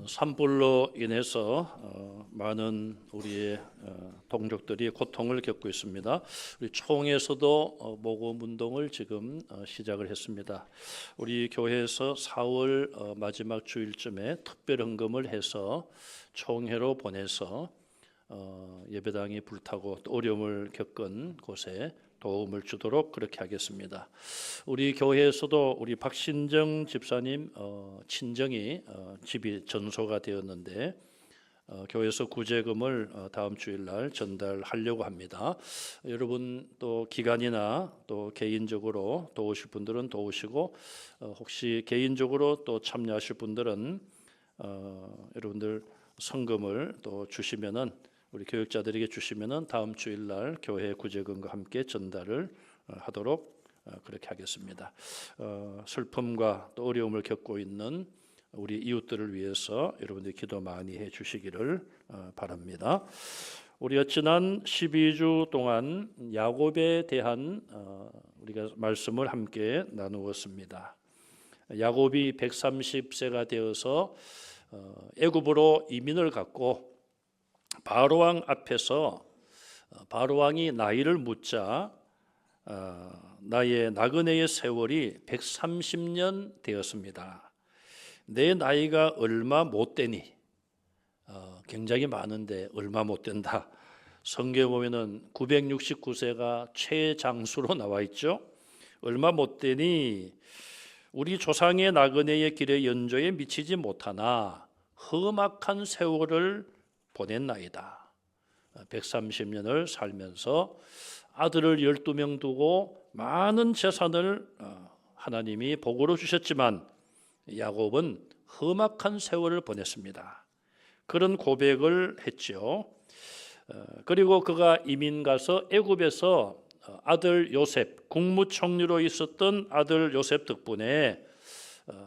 산불로 인해서 많은 우리의 동족들이 고통을 겪고 있습니다. 우리 총에서도 모금 운동을 지금 시작을 했습니다. 우리 교회에서 4월 마지막 주일쯤에 특별 헌금을 해서 총회로 보내서 예배당이 불타고 또 어려움을 겪은 곳에 도움을 주도록 그렇게 하겠습니다. 우리 교회에서도 우리 박신정 집사님 친정이 집이 전소가 되었는데 교회에서 구제금을 다음 주일날 전달하려고 합니다. 여러분 또 기관이나 또 개인적으로 도우실 분들은 도우시고 혹시 개인적으로 또 참여하실 분들은 여러분들 성금을 또 주시면은 우리 교육자들에게 주시면은 다음 주일날 교회 구제금과 함께 전달을 하도록 그렇게 하겠습니다. 슬픔과 또 어려움을 겪고 있는 우리 이웃들을 위해서 여러분들이 기도 많이 해주시기를 바랍니다. 우리가 지난 12주 동안 야곱에 대한 우리가 말씀을 함께 나누었습니다. 야곱이 130세가 되어서 애굽으로 이민을 갔고 바로왕 앞에서 바로왕이 나이를 묻자 나의 나그네의 세월이 130년 되었습니다. 내 나이가 얼마 못 되니? 굉장히 많은데 얼마 못 된다. 성경에 보면은 969세가 최장수로 나와 있죠. 얼마 못 되니 우리 조상의 나그네의 길의 연조에 미치지 못하나 험악한 세월을 보냈나이다. 130년을 살면서 아들을 12명 두고 많은 재산을 하나님이 복으로 주셨지만 야곱은 험악한 세월을 보냈습니다. 그런 고백을 했죠. 그리고 그가 이민 가서 애굽에서 아들 요셉, 국무총리로 있었던 아들 요셉 덕분에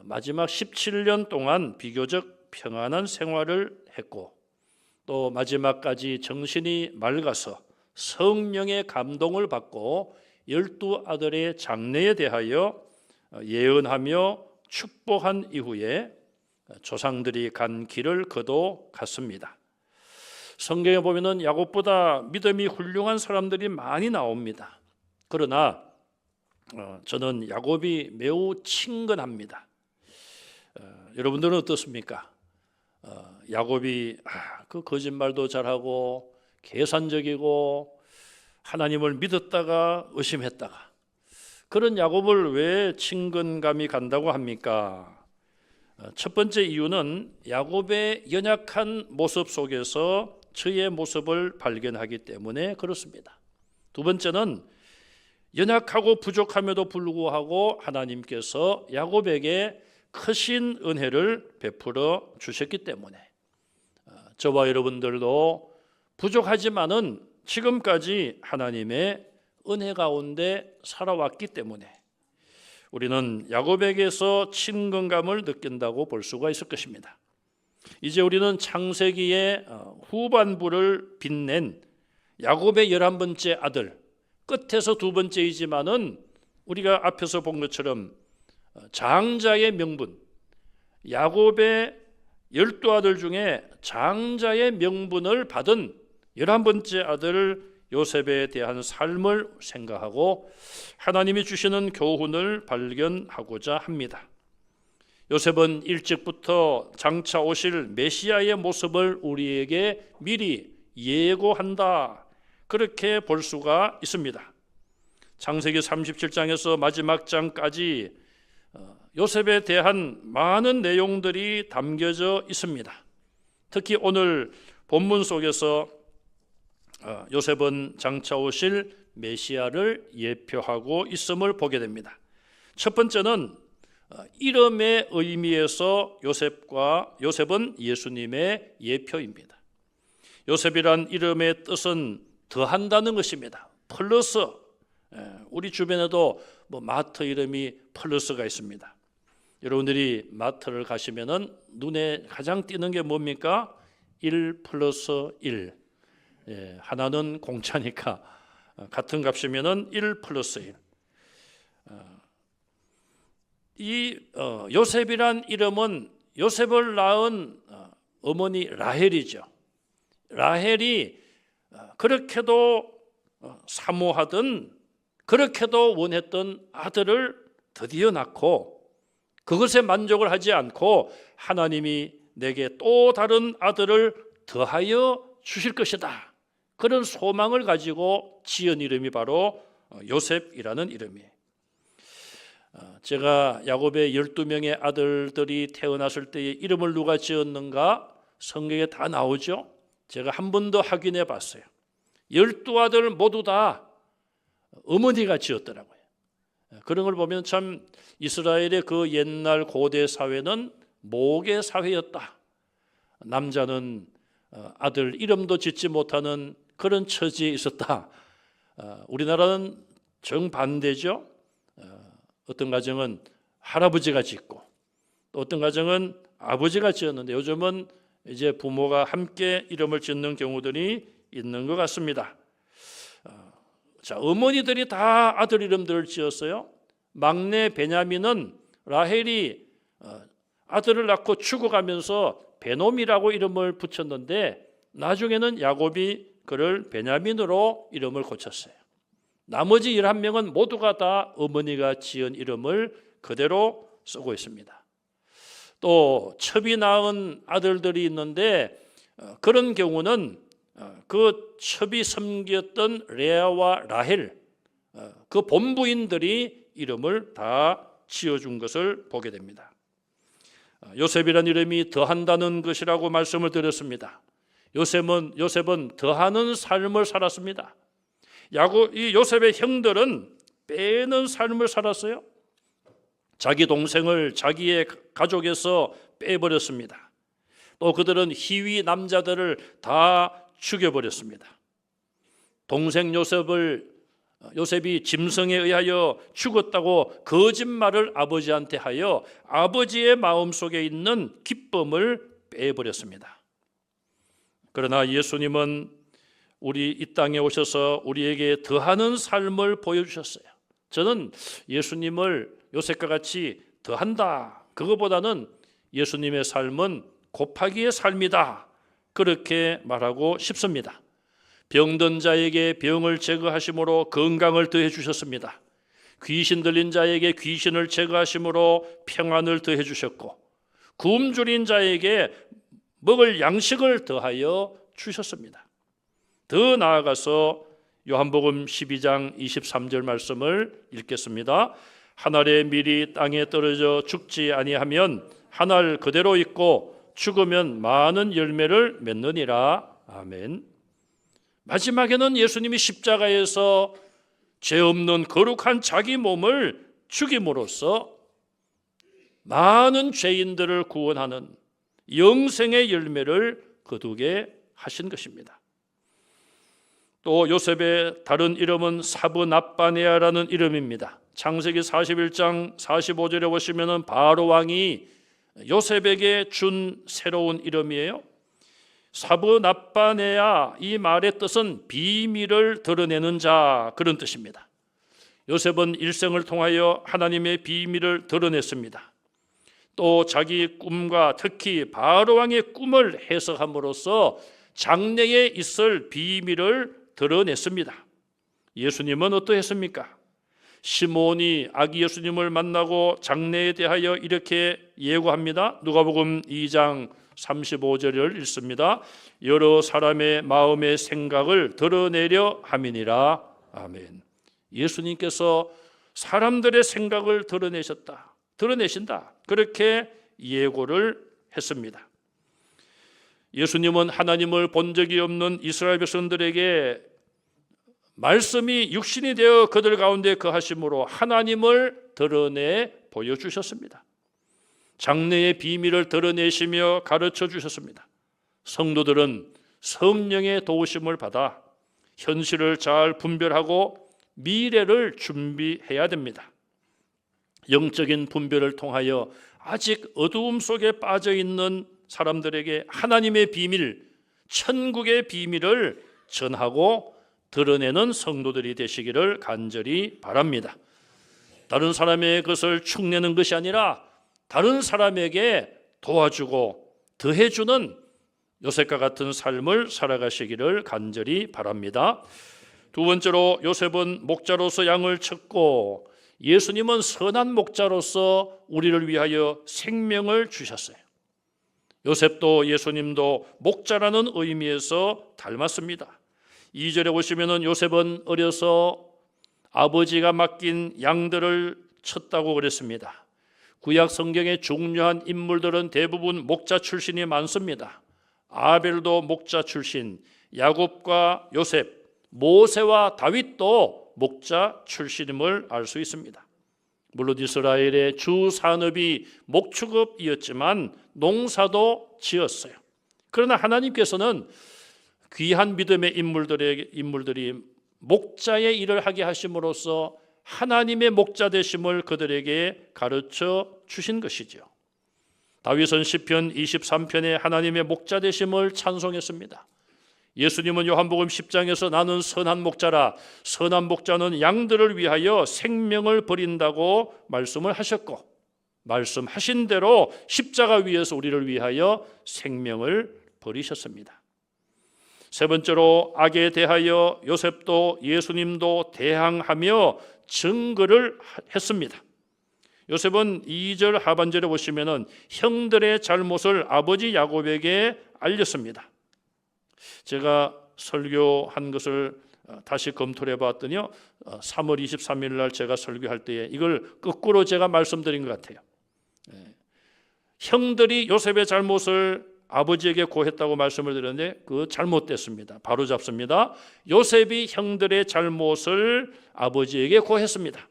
마지막 17년 동안 비교적 평안한 생활을 했고 또 마지막까지 정신이 맑아서 성령의 감동을 받고 12아들의 장래에 대하여 예언하며 축복한 이후에 조상들이 간 길을 그도 갔습니다. 성경에 보면은 야곱보다 믿음이 훌륭한 사람들이 많이 나옵니다. 그러나 저는 야곱이 매우 친근합니다. 여러분들은 어떻습니까? 야곱이 그 거짓말도 잘하고 계산적이고 하나님을 믿었다가 의심했다가 그런 야곱을 왜 친근감이 간다고 합니까? 첫 번째 이유는 야곱의 연약한 모습 속에서 저의 모습을 발견하기 때문에 그렇습니다. 두 번째는 연약하고 부족함에도 불구하고 하나님께서 야곱에게 크신 은혜를 베풀어 주셨기 때문에 저와 여러분들도 부족하지만은 지금까지 하나님의 은혜 가운데 살아왔기 때문에 우리는 야곱에게서 친근감을 느낀다고 볼 수가 있을 것입니다. 이제 우리는 창세기의 후반부를 빛낸 야곱의 11번째 아들, 끝에서 두 번째이지만은 우리가 앞에서 본 것처럼 장자의 명분, 야곱의 12아들 중에 장자의 명분을 받은 11번째 아들 요셉에 대한 삶을 생각하고 하나님이 주시는 교훈을 발견하고자 합니다. 요셉은 일찍부터 장차 오실 메시아의 모습을 우리에게 미리 예고한다. 그렇게 볼 수가 있습니다. 창세기 37장에서 마지막 장까지 요셉에 대한 많은 내용들이 담겨져 있습니다. 특히 오늘 본문 속에서 요셉은 장차 오실 메시아를 예표하고 있음을 보게 됩니다. 첫 번째는 이름의 의미에서 요셉은 예수님의 예표입니다. 요셉이란 이름의 뜻은 더한다는 것입니다. 플러스, 우리 주변에도 마트 이름이 플러스가 있습니다. 여러분들이 마트를 가시면은 눈에 가장 띄는 게 뭡니까? 1 플러스 1. 하나는 공짜니까 같은 값이면은 1 플러스 1. 이 요셉이란 이름은 요셉을 낳은 어머니 라헬이죠. 라헬이 그렇게도 사모하던, 그렇게도 원했던 아들을 드디어 낳고 그것에 만족을 하지 않고 하나님이 내게 또 다른 아들을 더하여 주실 것이다, 그런 소망을 가지고 지은 이름이 바로 요셉이라는 이름이에요. 제가 야곱의 12명의 아들들이 태어났을 때의 이름을 누가 지었는가 성경에 다 나오죠. 제가 한 번 더 확인해 봤어요. 12아들 모두 다 어머니가 지었더라고요. 그런 걸 보면 참 이스라엘의 그 옛날 고대 사회는 모계 사회였다. 남자는 아들 이름도 짓지 못하는 그런 처지에 있었다. 우리나라는 정반대죠. 어떤 가정은 할아버지가 짓고 또 어떤 가정은 아버지가 지었는데 요즘은 이제 부모가 함께 이름을 짓는 경우들이 있는 것 같습니다. 자, 어머니들이 다 아들 이름들을 지었어요. 막내 베냐민은 라헬이 아들을 낳고 죽어가면서 베놈이라고 이름을 붙였는데 나중에는 야곱이 그를 베냐민으로 이름을 고쳤어요. 나머지 11명은 모두가 다 어머니가 지은 이름을 그대로 쓰고 있습니다. 또 첩이 낳은 아들들이 있는데 그런 경우는 그 첩이 섬겼던 레아와 라헬, 그 본부인들이 이름을 다 지어준 것을 보게 됩니다. 요셉이라는 이름이 더한다는 것이라고 말씀을 드렸습니다. 요셉은 더하는 삶을 살았습니다. 이 요셉의 형들은 빼는 삶을 살았어요. 자기 동생을 자기의 가족에서 빼버렸습니다. 또 그들은 희위 남자들을 다 죽여버렸습니다. 동생 요셉이 짐승에 의하여 죽었다고 거짓말을 아버지한테 하여 아버지의 마음속에 있는 기쁨을 빼버렸습니다. 그러나 예수님은 우리 이 땅에 오셔서 우리에게 더하는 삶을 보여주셨어요. 저는 예수님을 요셉과 같이 더한다, 그거보다는 예수님의 삶은 곱하기의 삶이다, 그렇게 말하고 싶습니다. 병든 자에게 병을 제거하심으로 건강을 더해 주셨습니다. 귀신 들린 자에게 귀신을 제거하심으로 평안을 더해 주셨고, 굶주린 자에게 먹을 양식을 더하여 주셨습니다. 더 나아가서 요한복음 12장 23절 말씀을 읽겠습니다. 한 알의 밀이 땅에 떨어져 죽지 아니하면 한 알 그대로 있고 죽으면 많은 열매를 맺느니라. 아멘. 마지막에는 예수님이 십자가에서 죄 없는 거룩한 자기 몸을 죽임으로써 많은 죄인들을 구원하는 영생의 열매를 거두게 하신 것입니다. 또 요셉의 다른 이름은 사브납바네아라는 이름입니다. 창세기 41장 45절에 보시면 바로 왕이 요셉에게 준 새로운 이름이에요. 사브납바네아, 이 말의 뜻은 비밀을 드러내는 자, 그런 뜻입니다. 요셉은 일생을 통하여 하나님의 비밀을 드러냈습니다. 또 자기 꿈과 특히 바로 왕의 꿈을 해석함으로써 장래에 있을 비밀을 드러냈습니다. 예수님은 어떠했습니까? 시몬이 아기 예수님을 만나고 장래에 대하여 이렇게 예고합니다. 누가복음 2장 35절을 읽습니다. 여러 사람의 마음의 생각을 드러내려 함이니라. 아멘. 예수님께서 사람들의 생각을 드러내신다, 그렇게 예고를 했습니다. 예수님은 하나님을 본 적이 없는 이스라엘 백성들에게 말씀이 육신이 되어 그들 가운데 거하심으로 하나님을 드러내 보여주셨습니다. 장래의 비밀을 드러내시며 가르쳐 주셨습니다. 성도들은 성령의 도우심을 받아 현실을 잘 분별하고 미래를 준비해야 됩니다. 영적인 분별을 통하여 아직 어두움 속에 빠져 있는 사람들에게 하나님의 비밀, 천국의 비밀을 전하고 드러내는 성도들이 되시기를 간절히 바랍니다. 다른 사람의 것을 축내는 것이 아니라 다른 사람에게 도와주고 더해주는 요셉과 같은 삶을 살아가시기를 간절히 바랍니다. 두 번째로, 요셉은 목자로서 양을 쳤고 예수님은 선한 목자로서 우리를 위하여 생명을 주셨어요. 요셉도 예수님도 목자라는 의미에서 닮았습니다. 2절에 보시면은 요셉은 어려서 아버지가 맡긴 양들을 쳤다고 그랬습니다. 구약 성경의 중요한 인물들은 대부분 목자 출신이 많습니다. 아벨도 목자 출신, 야곱과 요셉, 모세와 다윗도 목자 출신임을 알 수 있습니다. 물론 이스라엘의 주 산업이 목축업이었지만 농사도 지었어요. 그러나 하나님께서는 귀한 믿음의 인물들이 목자의 일을 하게 하심으로써 하나님의 목자 되심을 그들에게 가르쳐 주신 것이죠. 다윗은 시편 23편에 하나님의 목자 되심을 찬송했습니다. 예수님은 요한복음 10장에서 나는 선한 목자라, 선한 목자는 양들을 위하여 생명을 버린다고 말씀을 하셨고, 말씀하신 대로 십자가 위에서 우리를 위하여 생명을 버리셨습니다. 세 번째로, 악에 대하여 요셉도 예수님도 대항하며 증거를 했습니다. 요셉은 2절 하반절에 보시면은 형들의 잘못을 아버지 야곱에게 알렸습니다. 제가 설교한 것을 다시 검토를 해봤더니요, 3월 23일 날 제가 설교할 때에 이걸 거꾸로 제가 말씀드린 것 같아요. 형들이 요셉의 잘못을 아버지에게 고했다고 말씀을 드렸는데 그 잘못됐습니다. 바로 잡습니다. 요셉이 형들의 잘못을 아버지에게 고했습니다.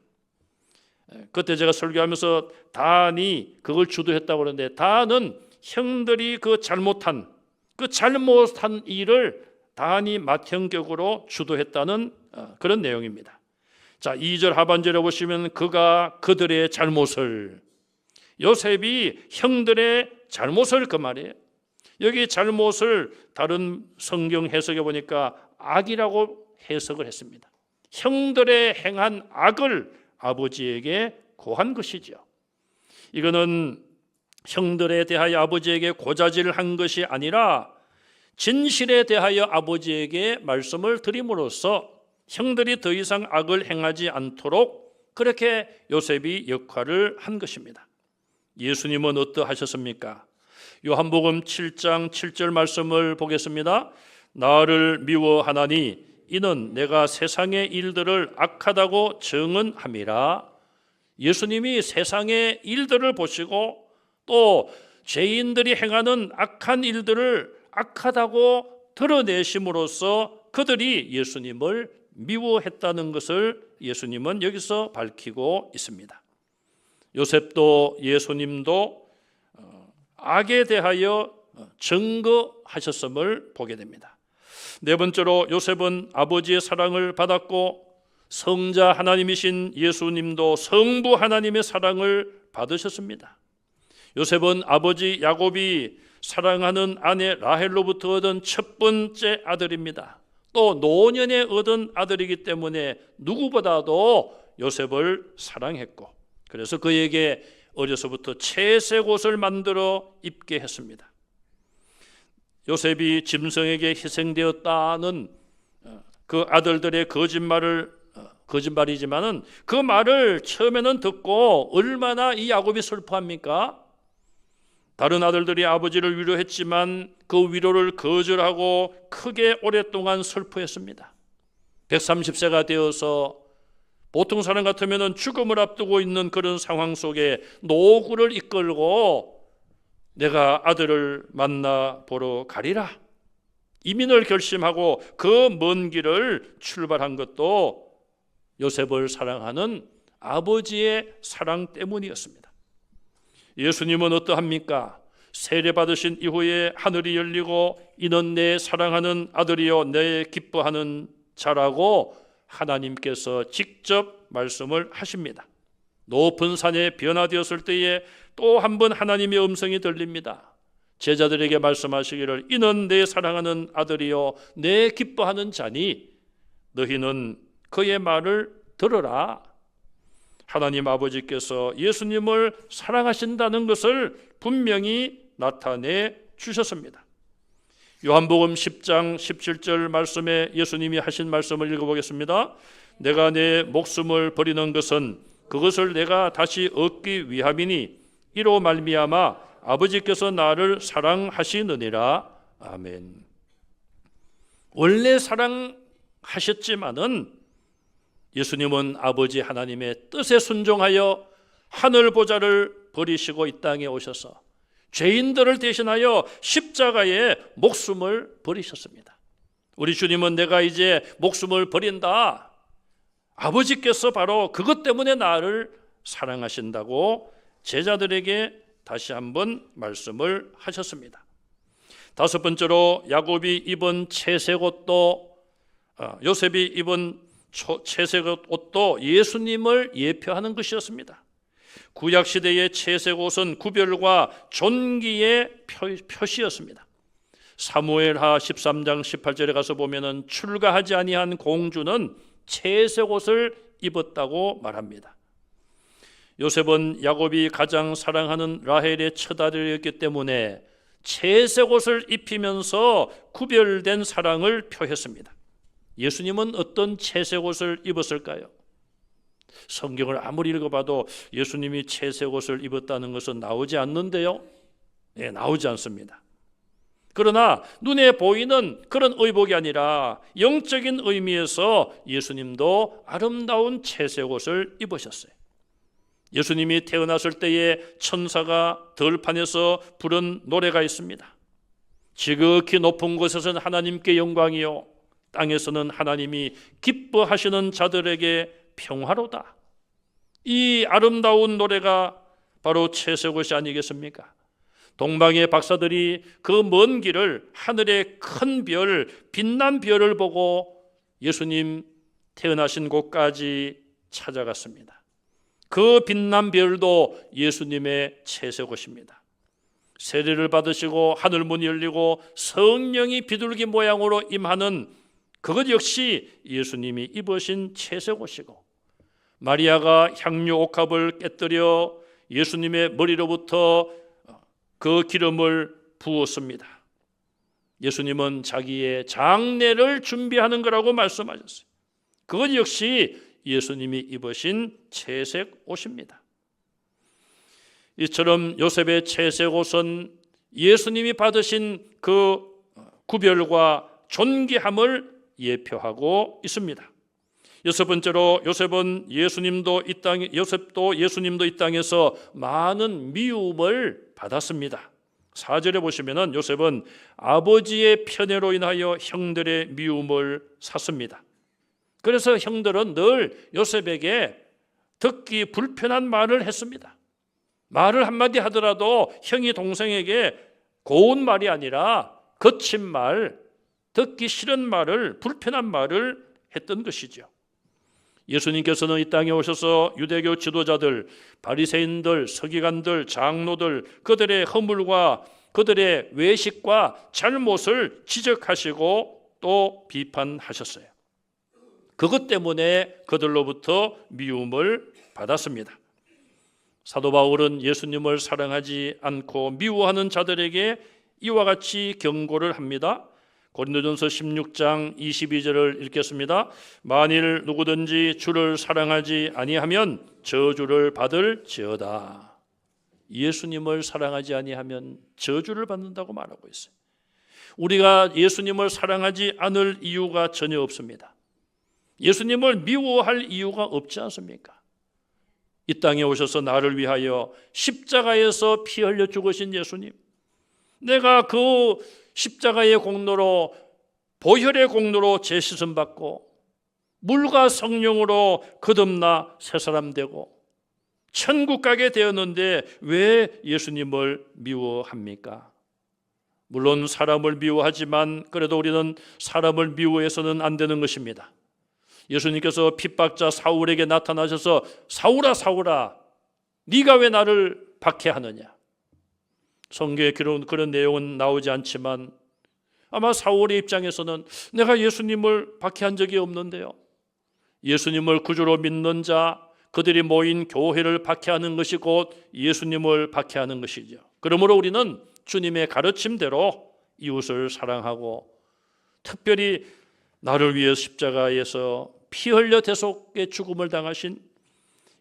그때 제가 설교하면서 단이 그걸 주도했다고 그러는데, 단은 형들이 그 잘못한 일을 단이 맏형격으로 주도했다는 그런 내용입니다. 자, 2절 하반절에 보시면 그가 그들의 잘못을, 요셉이 형들의 잘못을, 그 말이에요. 여기 잘못을 다른 성경 해석에 보니까 악이라고 해석을 했습니다. 형들의 행한 악을 아버지에게 고한 것이죠. 이거는 형들에 대하여 아버지에게 고자질을 한 것이 아니라 진실에 대하여 아버지에게 말씀을 드림으로써 형들이 더 이상 악을 행하지 않도록 그렇게 요셉이 역할을 한 것입니다. 예수님은 어떠하셨습니까? 요한복음 7장 7절 말씀을 보겠습니다. 나를 미워하나니 이는 내가 세상의 일들을 악하다고 증언함이라. 예수님이 세상의 일들을 보시고 또 죄인들이 행하는 악한 일들을 악하다고 드러내심으로써 그들이 예수님을 미워했다는 것을 예수님은 여기서 밝히고 있습니다. 요셉도 예수님도 악에 대하여 증거하셨음을 보게 됩니다. 네 번째로, 요셉은 아버지의 사랑을 받았고 성자 하나님이신 예수님도 성부 하나님의 사랑을 받으셨습니다. 요셉은 아버지 야곱이 사랑하는 아내 라헬로부터 얻은 첫 번째 아들입니다. 또 노년에 얻은 아들이기 때문에 누구보다도 요셉을 사랑했고, 그래서 그에게 어려서부터 채색 옷을 만들어 입게 했습니다. 요셉이 짐승에게 희생되었다는 그 아들들의 거짓말이지만은 그 말을 처음에는 듣고 얼마나 이 야곱이 슬퍼합니까? 다른 아들들이 아버지를 위로했지만 그 위로를 거절하고 크게 오랫동안 슬퍼했습니다. 130세가 되어서 보통 사람 같으면 죽음을 앞두고 있는 그런 상황 속에 노구를 이끌고 내가 아들을 만나 보러 가리라, 이민을 결심하고 그 먼 길을 출발한 것도 요셉을 사랑하는 아버지의 사랑 때문이었습니다. 예수님은 어떠합니까? 세례받으신 이후에 하늘이 열리고 이는 내 사랑하는 아들이요 내 기뻐하는 자라고 하나님께서 직접 말씀을 하십니다. 높은 산에 변화되었을 때에 또 한 번 하나님의 음성이 들립니다. 제자들에게 말씀하시기를 이는 내 사랑하는 아들이요 내 기뻐하는 자니 너희는 그의 말을 들으라. 하나님 아버지께서 예수님을 사랑하신다는 것을 분명히 나타내 주셨습니다. 요한복음 10장 17절 말씀에 예수님이 하신 말씀을 읽어보겠습니다. 내가 내 목숨을 버리는 것은 그것을 내가 다시 얻기 위함이니 이로 말미암아 아버지께서 나를 사랑하시느니라. 아멘. 원래 사랑하셨지만은 예수님은 아버지 하나님의 뜻에 순종하여 하늘 보좌를 버리시고 이 땅에 오셔서 죄인들을 대신하여 십자가에 목숨을 버리셨습니다. 우리 주님은 내가 이제 목숨을 버린다. 아버지께서 바로 그것 때문에 나를 사랑하신다고 제자들에게 다시 한번 말씀을 하셨습니다. 다섯 번째로 야곱이 입은 채색 옷도 요셉이 입은 채색 옷도 예수님을 예표하는 것이었습니다. 구약 시대의 채색 옷은 구별과 존귀의 표시였습니다. 사무엘하 13장 18절에 가서 보면은 출가하지 아니한 공주는 채색 옷을 입었다고 말합니다. 요셉은 야곱이 가장 사랑하는 라헬의 처아들이었기 때문에 채색 옷을 입히면서 구별된 사랑을 표했습니다. 예수님은 어떤 채색 옷을 입었을까요? 성경을 아무리 읽어봐도 예수님이 채색 옷을 입었다는 것은 나오지 않는데요. 나오지 않습니다. 그러나 눈에 보이는 그런 의복이 아니라 영적인 의미에서 예수님도 아름다운 채색 옷을 입으셨어요. 예수님이 태어났을 때에 천사가 들판에서 부른 노래가 있습니다. 지극히 높은 곳에서는 하나님께 영광이요 땅에서는 하나님이 기뻐하시는 자들에게 평화로다. 이 아름다운 노래가 바로 채색 옷이 아니겠습니까? 동방의 박사들이 그 먼 길을 하늘의 큰 별, 빛난 별을 보고 예수님 태어나신 곳까지 찾아갔습니다. 그 빛난 별도 예수님의 채색 옷입니다. 세례를 받으시고 하늘문이 열리고 성령이 비둘기 모양으로 임하는 그것 역시 예수님이 입으신 채색 옷이고, 마리아가 향유 옥합을 깨뜨려 예수님의 머리로부터 그 기름을 부었습니다. 예수님은 자기의 장례를 준비하는 거라고 말씀하셨어요. 그것 역시 예수님이 입으신 채색 옷입니다. 이처럼 요셉의 채색 옷은 예수님이 받으신 그 구별과 존귀함을 예표하고 있습니다. 여섯 번째로 요셉도 예수님도 이 땅에서 많은 미움을 받았습니다. 4절에 보시면은 요셉은 아버지의 편애로 인하여 형들의 미움을 샀습니다. 그래서 형들은 늘 요셉에게 듣기 불편한 말을 했습니다. 말을 한마디 하더라도 형이 동생에게 고운 말이 아니라 거친 말, 듣기 싫은 말을, 불편한 말을 했던 것이죠. 예수님께서는 이 땅에 오셔서 유대교 지도자들, 바리새인들, 서기관들, 장로들, 그들의 허물과 그들의 외식과 잘못을 지적하시고 또 비판하셨어요. 그것 때문에 그들로부터 미움을 받았습니다. 사도 바울은 예수님을 사랑하지 않고 미워하는 자들에게 이와 같이 경고를 합니다. 고린도전서 16장 22절을 읽겠습니다. 만일 누구든지 주를 사랑하지 아니하면 저주를 받을지어다. 예수님을 사랑하지 아니하면 저주를 받는다고 말하고 있어요. 우리가 예수님을 사랑하지 않을 이유가 전혀 없습니다. 예수님을 미워할 이유가 없지 않습니까? 이 땅에 오셔서 나를 위하여 십자가에서 피 흘려 죽으신 예수님, 내가 그 십자가의 공로로, 보혈의 공로로 죄 씻음 받고 물과 성령으로 거듭나 새 사람 되고 천국 가게 되었는데 왜 예수님을 미워합니까? 물론 사람을 미워하지만 그래도 우리는 사람을 미워해서는 안 되는 것입니다. 예수님께서 핍박자 사울에게 나타나셔서 사울아 사울아 네가 왜 나를 박해하느냐. 성경에 그런 내용은 나오지 않지만 아마 사울의 입장에서는 내가 예수님을 박해한 적이 없는데요. 예수님을 구주로 믿는 자, 그들이 모인 교회를 박해하는 것이 곧 예수님을 박해하는 것이죠. 그러므로 우리는 주님의 가르침대로 이웃을 사랑하고 특별히 나를 위해 십자가에서 피 흘려 대속의 죽음을 당하신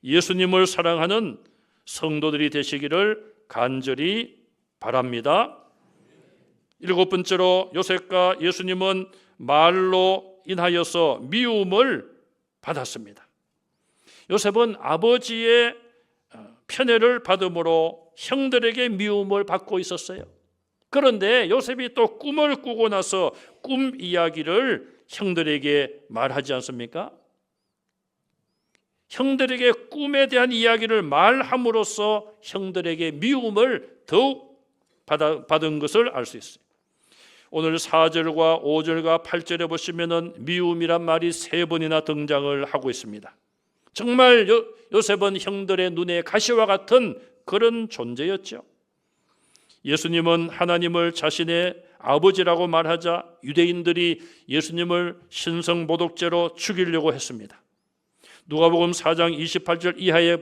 예수님을 사랑하는 성도들이 되시기를 간절히 바랍니다. 일곱 번째로 요셉과 예수님은 말로 인하여서 미움을 받았습니다. 요셉은 아버지의 편애를 받음으로 형들에게 미움을 받고 있었어요. 그런데 요셉이 또 꿈을 꾸고 나서 꿈 이야기를 형들에게 말하지 않습니까? 형들에게 꿈에 대한 이야기를 말함으로써 형들에게 미움을 더욱 받은 것을 알 수 있어요. 오늘 4절과 5절과 8절에 보시면은 미움이란 말이 3번이나 등장을 하고 있습니다. 정말 요셉은 형들의 눈에 가시와 같은 그런 존재였죠. 예수님은 하나님을 자신의 아버지라고 말하자 유대인들이 예수님을 신성모독죄로 죽이려고 했습니다. 누가복음 4장 28절 이하에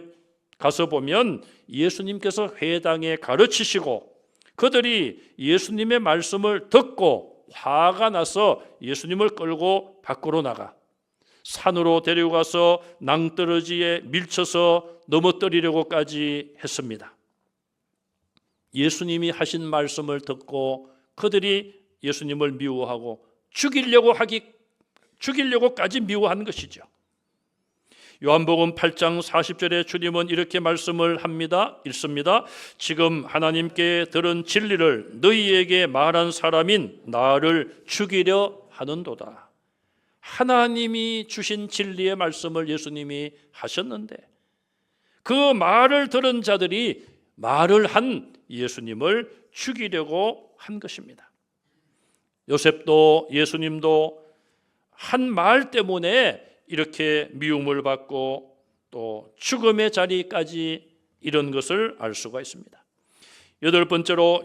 가서 보면 예수님께서 회당에 가르치시고 그들이 예수님의 말씀을 듣고 화가 나서 예수님을 끌고 밖으로 나가 산으로 데려가서 낭떠러지에 밀쳐서 넘어뜨리려고까지 했습니다. 예수님이 하신 말씀을 듣고 그들이 예수님을 미워하고 죽이려고까지 미워한 것이죠. 요한복음 8장 40절에 주님은 이렇게 말씀을 합니다. 읽습니다. 지금 하나님께 들은 진리를 너희에게 말한 사람인 나를 죽이려 하는도다. 하나님이 주신 진리의 말씀을 예수님이 하셨는데 그 말을 들은 자들이 말을 한 예수님을 죽이려고 한 것입니다. 요셉도 예수님도 한 말 때문에 이렇게 미움을 받고 또 죽음의 자리까지 이런 것을 알 수가 있습니다. 여덟 번째로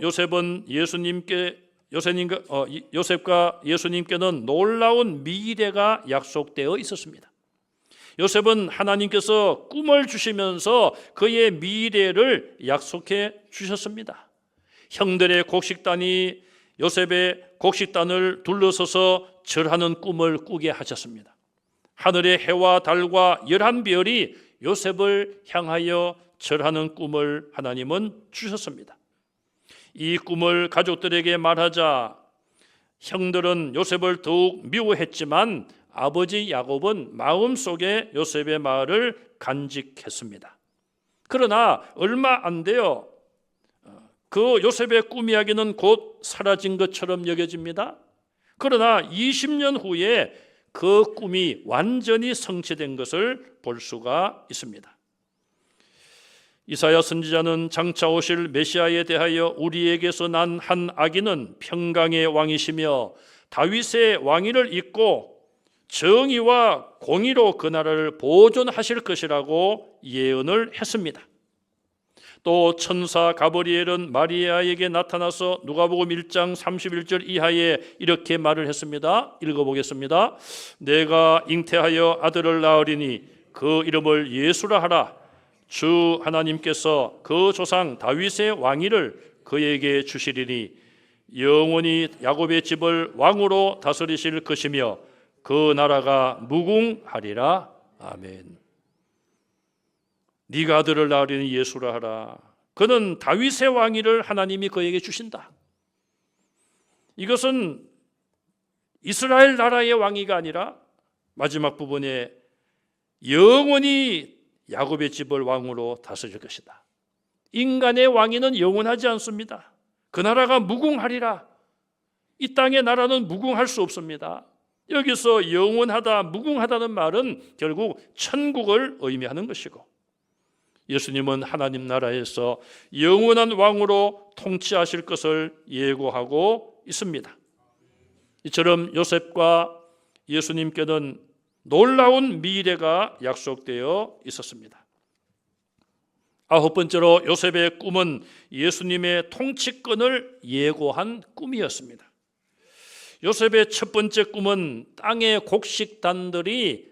요셉과 예수님께는 놀라운 미래가 약속되어 있었습니다. 요셉은 하나님께서 꿈을 주시면서 그의 미래를 약속해 주셨습니다. 형들의 곡식단이 요셉의 곡식단을 둘러서서 절하는 꿈을 꾸게 하셨습니다. 하늘의 해와 달과 11별이 요셉을 향하여 절하는 꿈을 하나님은 주셨습니다. 이 꿈을 가족들에게 말하자 형들은 요셉을 더욱 미워했지만 아버지 야곱은 마음속에 요셉의 말을 간직했습니다. 그러나 얼마 안 돼요. 그 요셉의 꿈 이야기는 곧 사라진 것처럼 여겨집니다. 그러나 20년 후에 그 꿈이 완전히 성취된 것을 볼 수가 있습니다. 이사야 선지자는 장차 오실 메시아에 대하여 우리에게서 난 한 아기는 평강의 왕이시며 다윗의 왕위를 잇고 정의와 공의로 그 나라를 보존하실 것이라고 예언을 했습니다. 또 천사 가브리엘은 마리아에게 나타나서 누가복음 1장 31절 이하에 이렇게 말을 했습니다. 읽어보겠습니다. 내가 잉태하여 아들을 낳으리니 그 이름을 예수라 하라. 주 하나님께서 그 조상 다윗의 왕위를 그에게 주시리니 영원히 야곱의 집을 왕으로 다스리실 것이며 그 나라가 무궁하리라. 아멘. 네가 아들을 낳으리니 예수라 하라. 그는 다윗의 왕위를 하나님이 그에게 주신다. 이것은 이스라엘 나라의 왕위가 아니라 마지막 부분에 영원히 야곱의 집을 왕으로 다스릴 것이다. 인간의 왕위는 영원하지 않습니다. 그 나라가 무궁하리라. 이 땅의 나라는 무궁할 수 없습니다. 여기서 영원하다, 무궁하다는 말은 결국 천국을 의미하는 것이고 예수님은 하나님 나라에서 영원한 왕으로 통치하실 것을 예고하고 있습니다. 이처럼 요셉과 예수님께는 놀라운 미래가 약속되어 있었습니다. 아홉 번째로 요셉의 꿈은 예수님의 통치권을 예고한 꿈이었습니다. 요셉의 첫 번째 꿈은 땅의 곡식단들이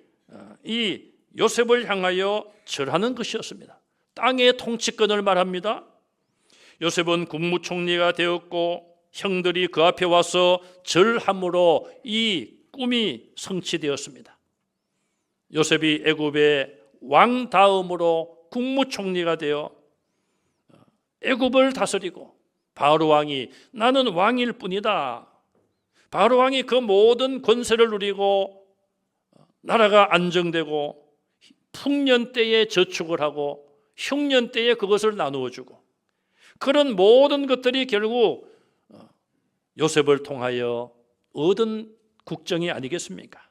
이 요셉을 향하여 절하는 것이었습니다. 땅의 통치권을 말합니다. 요셉은 국무총리가 되었고 형들이 그 앞에 와서 절함으로 이 꿈이 성취되었습니다. 요셉이 애굽의 왕 다음으로 국무총리가 되어 애굽을 다스리고, 바로 왕이 나는 왕일 뿐이다, 바로 왕이 그 모든 권세를 누리고 나라가 안정되고 풍년 때에 저축을 하고 흉년 때에 그것을 나누어 주고, 그런 모든 것들이 결국 요셉을 통하여 얻은 국정이 아니겠습니까?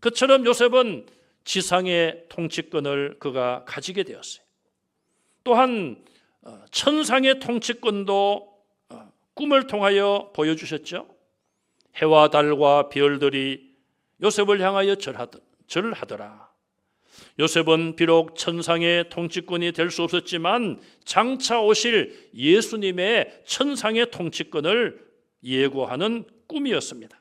그처럼 요셉은 지상의 통치권을 그가 가지게 되었어요. 또한 천상의 통치권도 꿈을 통하여 보여주셨죠. 해와 달과 별들이 요셉을 향하여 절하더라. 요셉은 비록 천상의 통치권이 될 수 없었지만 장차 오실 예수님의 천상의 통치권을 예고하는 꿈이었습니다.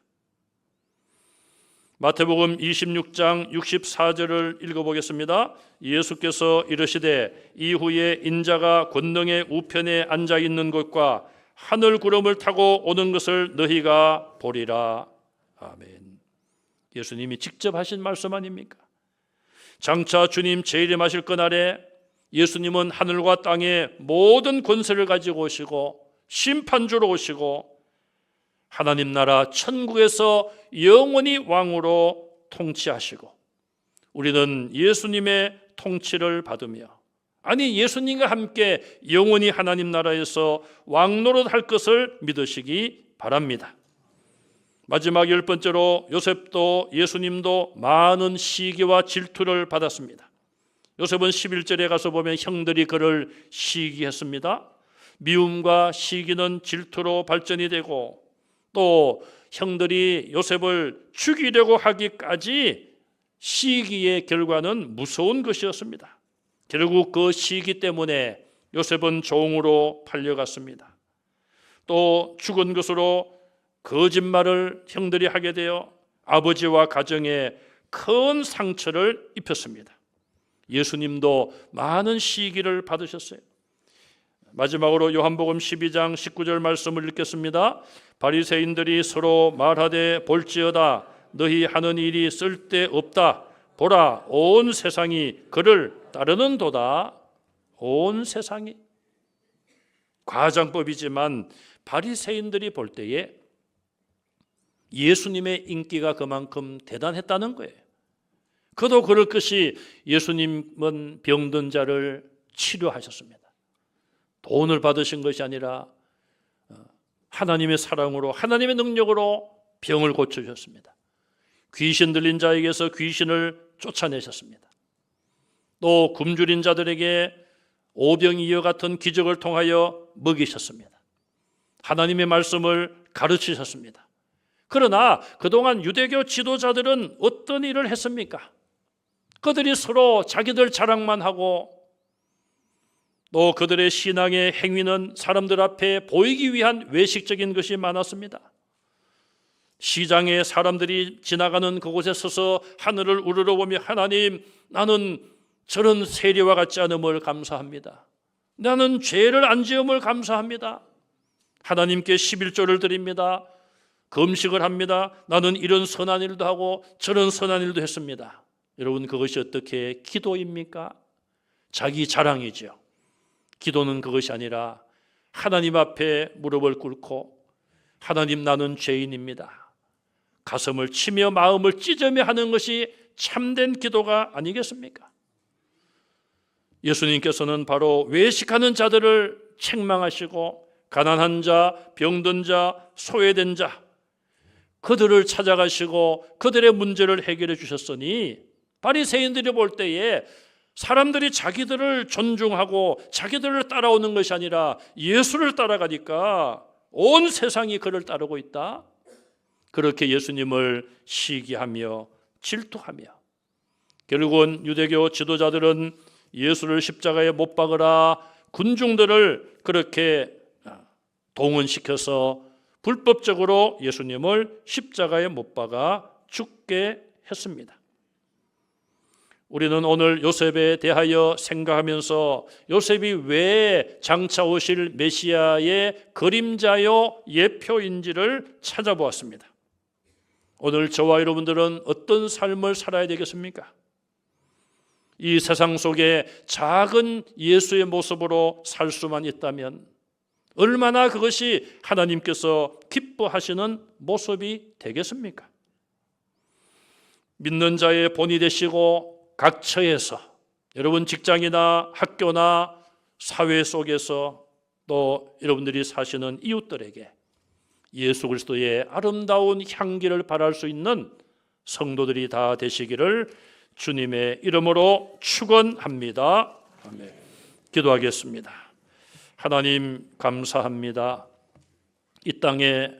마태복음 26장 64절을 읽어보겠습니다. 예수께서 이르시되 이후에 인자가 권능의 우편에 앉아 있는 곳과 하늘 구름을 타고 오는 것을 너희가 보리라. 아멘. 예수님이 직접 하신 말씀 아닙니까? 장차 주님 재림하실 그날에 예수님은 하늘과 땅의 모든 권세를 가지고 오시고 심판주로 오시고 하나님 나라 천국에서 영원히 왕으로 통치하시고, 우리는 예수님의 통치를 받으며, 아니 예수님과 함께 영원히 하나님 나라에서 왕노릇 할 것을 믿으시기 바랍니다. 마지막 10번째로 요셉도 예수님도 많은 시기와 질투를 받았습니다. 요셉은 11절에 가서 보면 형들이 그를 시기했습니다. 미움과 시기는 질투로 발전이 되고, 또 형들이 요셉을 죽이려고 하기까지 시기의 결과는 무서운 것이었습니다. 결국 그 시기 때문에 요셉은 종으로 팔려갔습니다. 또 죽은 것으로 거짓말을 형들이 하게 되어 아버지와 가정에 큰 상처를 입혔습니다. 예수님도 많은 시기를 받으셨어요. 마지막으로 요한복음 12장 19절 말씀을 읽겠습니다. 바리새인들이 서로 말하되 볼지어다 너희 하는 일이 쓸데없다. 보라 온 세상이 그를 따르는도다. 온 세상이. 과장법이지만 바리새인들이 볼 때에 예수님의 인기가 그만큼 대단했다는 거예요. 그도 그럴 것이 예수님은 병든 자를 치료하셨습니다. 돈을 받으신 것이 아니라 하나님의 사랑으로, 하나님의 능력으로 병을 고쳐주셨습니다. 귀신 들린 자에게서 귀신을 쫓아내셨습니다. 또 굶주린 자들에게 오병이어 같은 기적을 통하여 먹이셨습니다. 하나님의 말씀을 가르치셨습니다. 그러나 그동안 유대교 지도자들은 어떤 일을 했습니까? 그들이 서로 자기들 자랑만 하고, 또 그들의 신앙의 행위는 사람들 앞에 보이기 위한 외식적인 것이 많았습니다. 시장에 사람들이 지나가는 그곳에 서서 하늘을 우러러보며 하나님, 나는 저런 세리와 같지 않음을 감사합니다. 나는 죄를 안 지음을 감사합니다. 하나님께 11조를 드립니다. 금식을 합니다. 나는 이런 선한 일도 하고 저런 선한 일도 했습니다. 여러분, 그것이 어떻게 기도입니까? 자기 자랑이죠. 기도는 그것이 아니라 하나님 앞에 무릎을 꿇고 하나님, 나는 죄인입니다. 가슴을 치며 마음을 찢으며 하는 것이 참된 기도가 아니겠습니까? 예수님께서는 바로 외식하는 자들을 책망하시고 가난한 자, 병든 자, 소외된 자, 그들을 찾아가시고 그들의 문제를 해결해 주셨으니, 바리새인들이 볼 때에 사람들이 자기들을 존중하고 자기들을 따라오는 것이 아니라 예수를 따라가니까 온 세상이 그를 따르고 있다. 그렇게 예수님을 시기하며 질투하며, 결국은 유대교 지도자들은 예수를 십자가에 못 박으라 군중들을 그렇게 동원시켜서 불법적으로 예수님을 십자가에 못 박아 죽게 했습니다. 우리는 오늘 요셉에 대하여 생각하면서 요셉이 왜 장차 오실 메시아의 그림자요 예표인지를 찾아보았습니다. 오늘 저와 여러분들은 어떤 삶을 살아야 되겠습니까? 이 세상 속에 작은 예수의 모습으로 살 수만 있다면 얼마나 그것이 하나님께서 기뻐하시는 모습이 되겠습니까? 믿는 자의 본이 되시고 각 처에서, 여러분 직장이나 학교나 사회 속에서 또 여러분들이 사시는 이웃들에게 예수 그리스도의 아름다운 향기를 발할 수 있는 성도들이 다 되시기를 주님의 이름으로 축원합니다. 아멘. 기도하겠습니다. 하나님 감사합니다. 이 땅에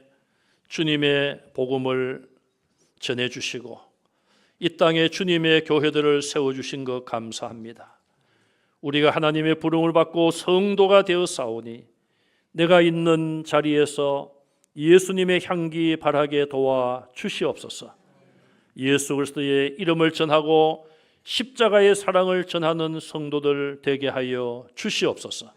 주님의 복음을 전해주시고 이 땅에 주님의 교회들을 세워주신 것 감사합니다. 우리가 하나님의 부름을 받고 성도가 되어 싸우니 내가 있는 자리에서 예수님의 향기 발하게 도와 주시옵소서. 예수 그리스도의 이름을 전하고 십자가의 사랑을 전하는 성도들 되게 하여 주시옵소서.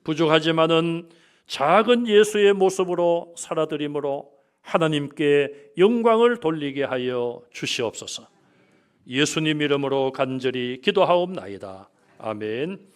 부족하지만은 작은 예수의 모습으로 살아드림으로 하나님께 영광을 돌리게 하여 주시옵소서. 예수님 이름으로 간절히 기도하옵나이다. 아멘.